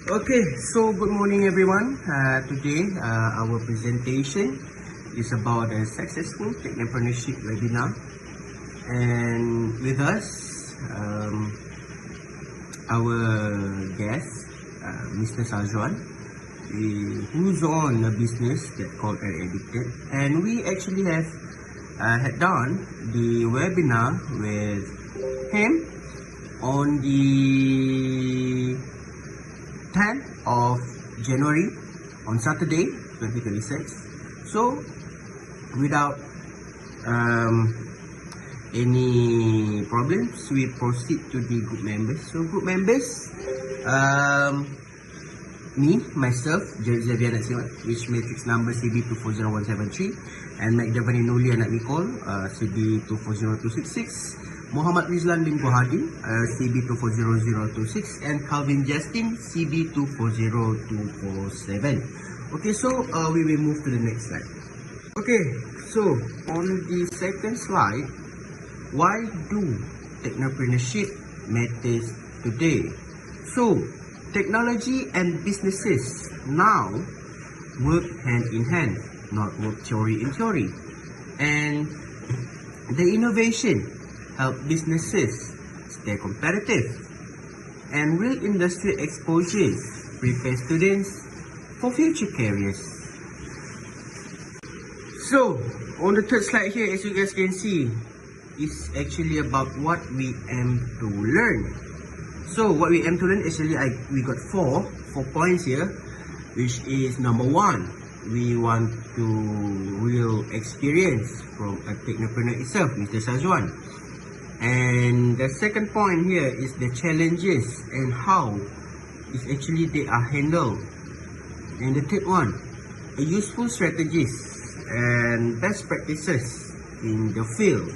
Okay, so good morning everyone. Today our presentation is about a successful Technopreneurship webinar, and with us our guest, Mr. Syazwan, who's on a business that called Addicted, and we actually have had done the webinar with him on the 10th of January on Saturday 2026. So without any problems, we proceed to the group members. So group members, me, myself, Syazwan, which matrix number CB240173, and McDevani Nuli anak Nicole, CB240266, Muhammad Rizlan bin Kuhadin, CB240026, and Calvin Justin, CB240247. Okay, so we will move to the next slide. Okay, so on the second slide, why do technopreneurship matters today? So, technology and businesses now work hand in hand, not work theory in theory. And the innovation help businesses stay competitive, and real industry exposures prepare students for future careers. So on the third slide here, as you guys can see, is actually about what we aim to learn. So what we aim to learn, actually we got four points here, which is number one, we want to real experience from a technopreneur itself, Mr. Syazwan. And the second point here is the challenges and how is actually they are handled. And the third one, a useful strategies and best practices in the field.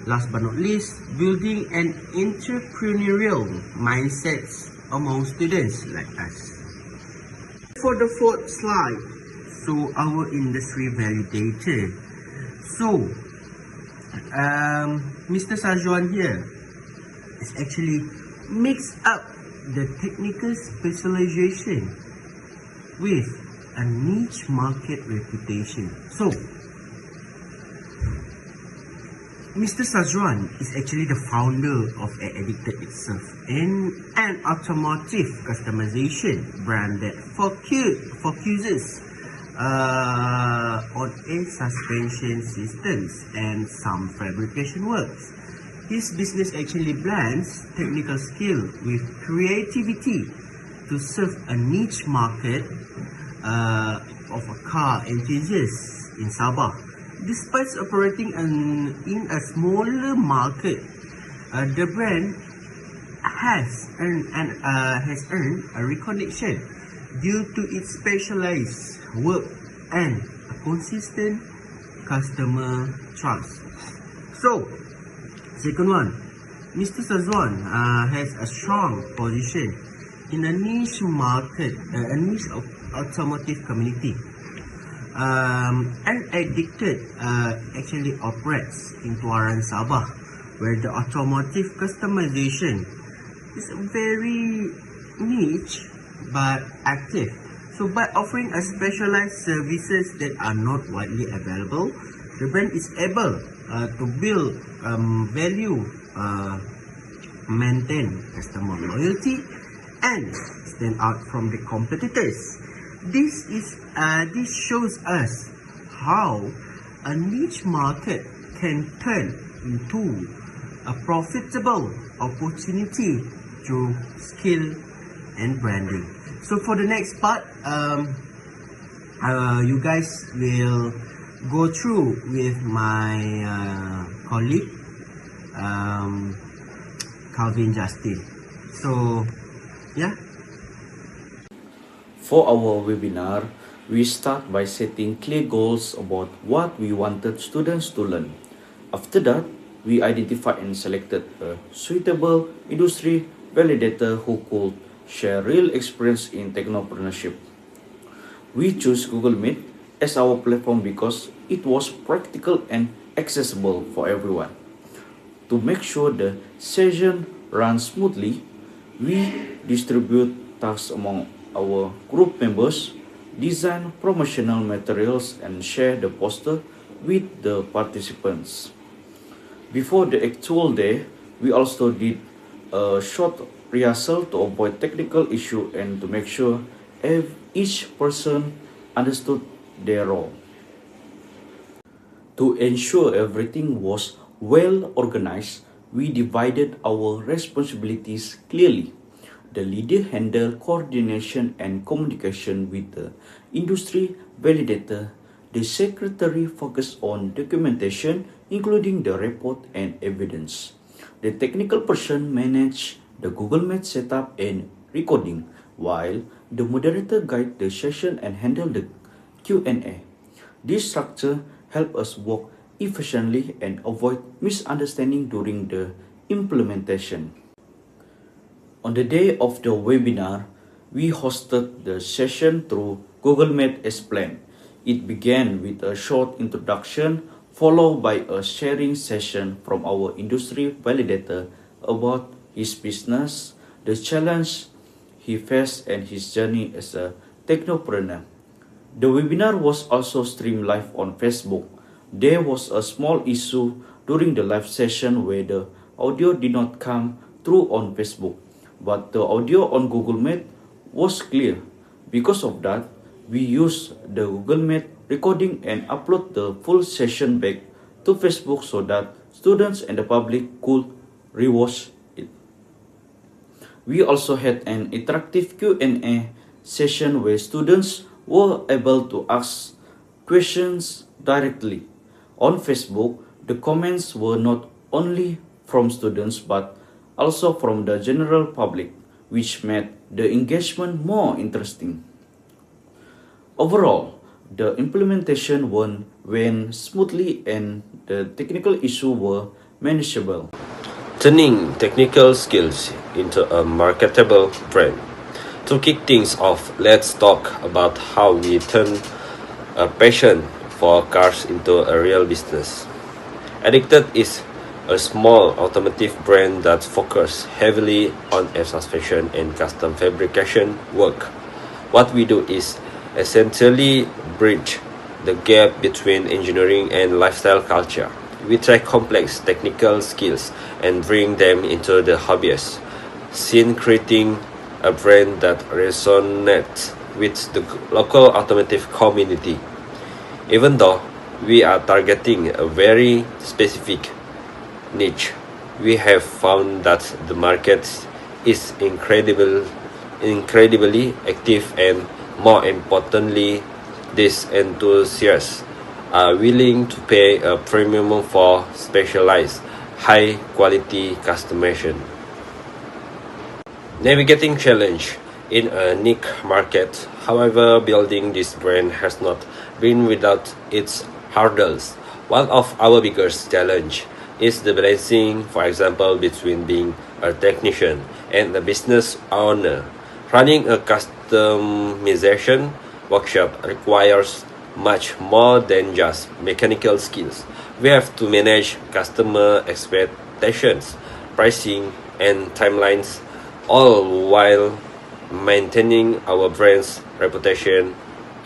Last but not least, building an entrepreneurial mindsets among students like us. For the fourth slide, so our industry validator. So Mr. Syazwan here is actually mix up the technical specialization with a niche market reputation. So Mr. Syazwan is actually the founder of Addicted itself, and an automotive customization brand that focuses on air suspension systems and some fabrication works. His business actually blends technical skill with creativity to serve a niche market of a car enthusiasts in Sabah. Despite operating in a smaller market, the brand has earned a recognition due to its specialized work and a consistent customer trust. So, second one, Mr. Syazwan has a strong position in a niche market, a niche of automotive community. And Addicted actually operates in Tuaran, Sabah, where the automotive customization is very niche but active. So by offering a specialized services that are not widely available, the brand is able to build value, maintain customer loyalty, and stand out from the competitors. This shows us how a niche market can turn into a profitable opportunity through skill and branding. So for the next part, you guys will go through with my colleague Calvin Justin. So yeah. For our webinar, we start by setting clear goals about what we wanted students to learn. After that, we identified and selected a suitable industry validator who could share real experience in technopreneurship. We chose Google Meet as our platform because it was practical and accessible for everyone. To make sure the session runs smoothly, we distribute tasks among our group members, design promotional materials, and share the poster with the participants. Before the actual day, we also did a short rehearsal to avoid technical issue and to make sure each person understood their role. To ensure everything was well organized, we divided our responsibilities clearly. The leader handled coordination and communication with the industry validator. The secretary focused on documentation, including the report and evidence. The technical person managed the Google Meet setup and recording, while the moderator guided the session and handled the Q&A. This structure helped us work efficiently and avoid misunderstanding during the implementation. On the day of the webinar, we hosted the session through Google Meet as planned. It began with a short introduction, followed by a sharing session from our industry validator about his business, the challenge he faced, and his journey as a technopreneur. The webinar was also streamed live on Facebook. There was a small issue during the live session where the audio did not come through on Facebook, but the audio on Google Meet was clear. Because of that, we used the Google Meet recording and upload the full session back to Facebook so that students and the public could rewatch it. We also had an interactive Q&A session where students were able to ask questions directly. On Facebook, the comments were not only from students but also from the general public, which made the engagement more interesting. Overall, the implementation went smoothly and the technical issues were manageable. Turning technical skills into a marketable brand. To kick things off, let's talk about how we turn a passion for cars into a real business. Addicted is a small automotive brand that focuses heavily on exhaust fashion and custom fabrication work. What we do is essentially bridge the gap between engineering and lifestyle culture. We take complex technical skills and bring them into the hobbyist scene, creating a brand that resonates with the local automotive community. Even though we are targeting a very specific niche, we have found that the market is incredibly active, and more importantly, these enthusiasts are willing to pay a premium for specialized, high-quality customization. Navigating challenge in a niche market, however, building this brand has not been without its hurdles. One of our biggest challenge is the balancing, for example, between being a technician and a business owner. Running a customization workshop requires much more than just mechanical skills. We have to manage customer expectations, pricing, and timelines, all while maintaining our brand's reputation.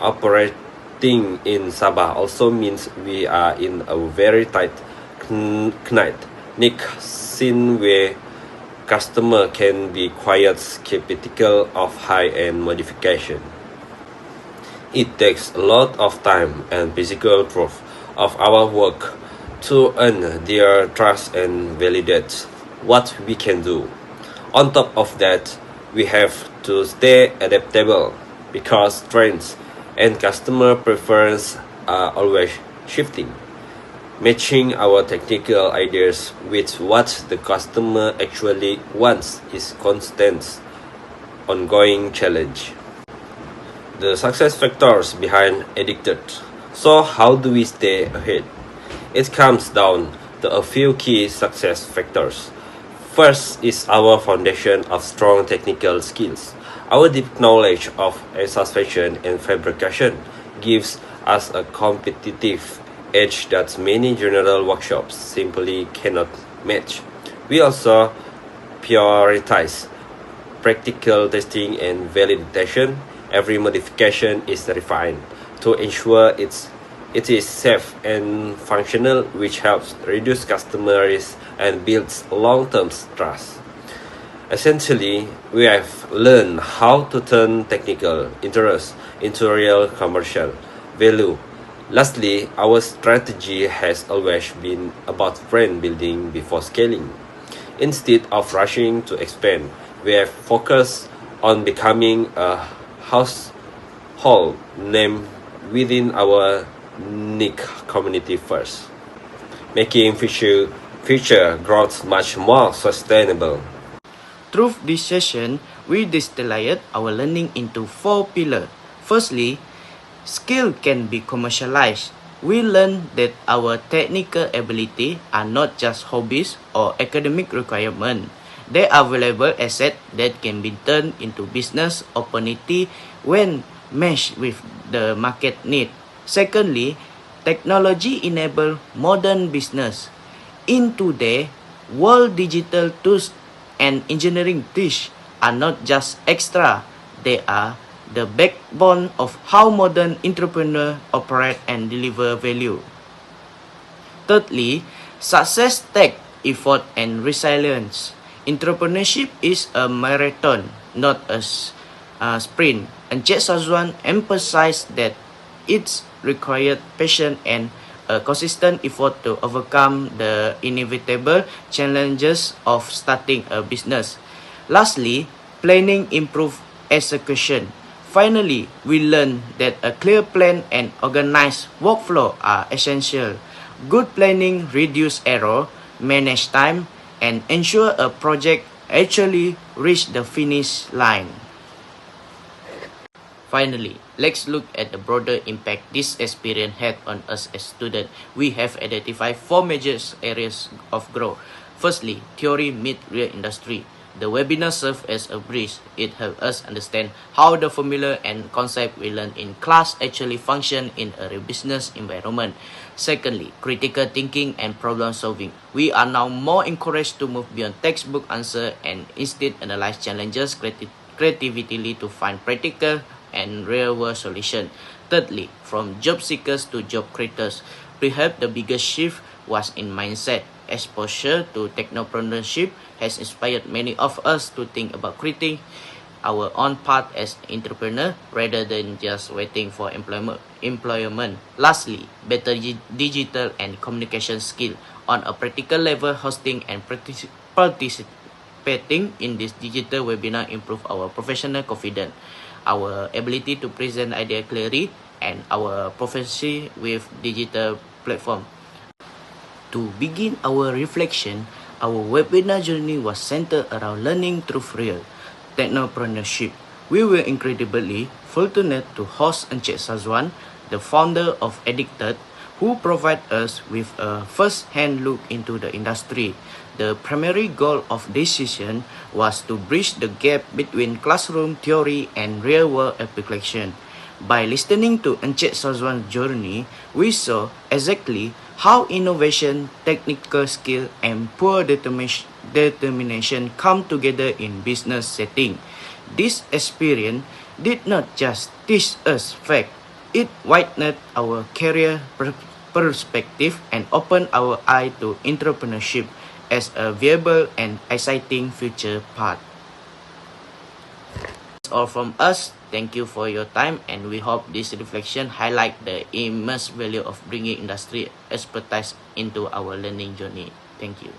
Operating in Sabah also means we are in a very tight knit scene where customer can be quite skeptical of high-end modification. It takes a lot of time and physical proof of our work to earn their trust and validate what we can do. On top of that, we have to stay adaptable because trends and customer preferences are always shifting. Matching our technical ideas with what the customer actually wants is constant, ongoing challenge. The success factors behind Addicted. So how do we stay ahead? It comes down to a few key success factors. First is our foundation of strong technical skills. Our deep knowledge of exhaust fashion and fabrication gives us a competitive edge that many general workshops simply cannot match. We also prioritize practical testing and validation, every modification is refined to ensure it is safe and functional, which helps reduce customer risk and builds long-term trust. Essentially, we have learned how to turn technical interest into real commercial value. Lastly, our strategy has always been about brand building before scaling. Instead of rushing to expand, we have focused on becoming a household name within our niche community first, making future growth much more sustainable. Through this session, we distilled our learning into 4 pillars. Firstly, skill can be commercialized. We learned that our technical ability are not just hobbies or academic requirements. They are valuable assets that can be turned into business opportunity when matched with the market need. Secondly, technology enable modern business. In today, world digital tools and engineering tools are not just extra, they are the backbone of how modern entrepreneurs operate and deliver value. Thirdly, success takes effort and resilience. Entrepreneurship is a marathon, not a sprint. And Syazwan emphasized that it's required patience and a consistent effort to overcome the inevitable challenges of starting a business. Lastly, planning improves execution. Finally, we learn that a clear plan and organized workflow are essential. Good planning reduces error, manage time, and ensure a project actually reach the finish line. Finally, let's look at the broader impact this experience had on us as students. We have identified 4 major areas of growth. Firstly, theory meets real industry. The webinar served as a bridge. It helped us understand how the formula and concept we learned in class actually function in a real business environment. Secondly, critical thinking and problem solving. We are now more encouraged to move beyond textbook answer and instead analyze challenges creatively to find practical and real-world solution. Thirdly, from job seekers to job creators, perhaps the biggest shift was in mindset. Exposure to technopreneurship has inspired many of us to think about creating our own path as entrepreneur rather than just waiting for employment. Lastly, better digital and communication skill. On a practical level, hosting and participating in this digital webinar improve our professional confidence, our ability to present idea clearly, and our proficiency with digital platform. To begin our reflection, our webinar journey was centered around learning through real technopreneurship. We were incredibly fortunate to host Syazwan, the founder of Addicted, who provided us with a first-hand look into the industry. The primary goal of this session was to bridge the gap between classroom theory and real-world application. By listening to Syazwan's journey, we saw exactly how innovation, technical skill, and poor determination come together in business setting. This experience did not just teach us facts, it widened our career perspective and opened our eye to entrepreneurship as a viable and exciting future path. That's all from us. Thank you for your time, and we hope this reflection highlight the immense value of bringing industry expertise into our learning journey. Thank you.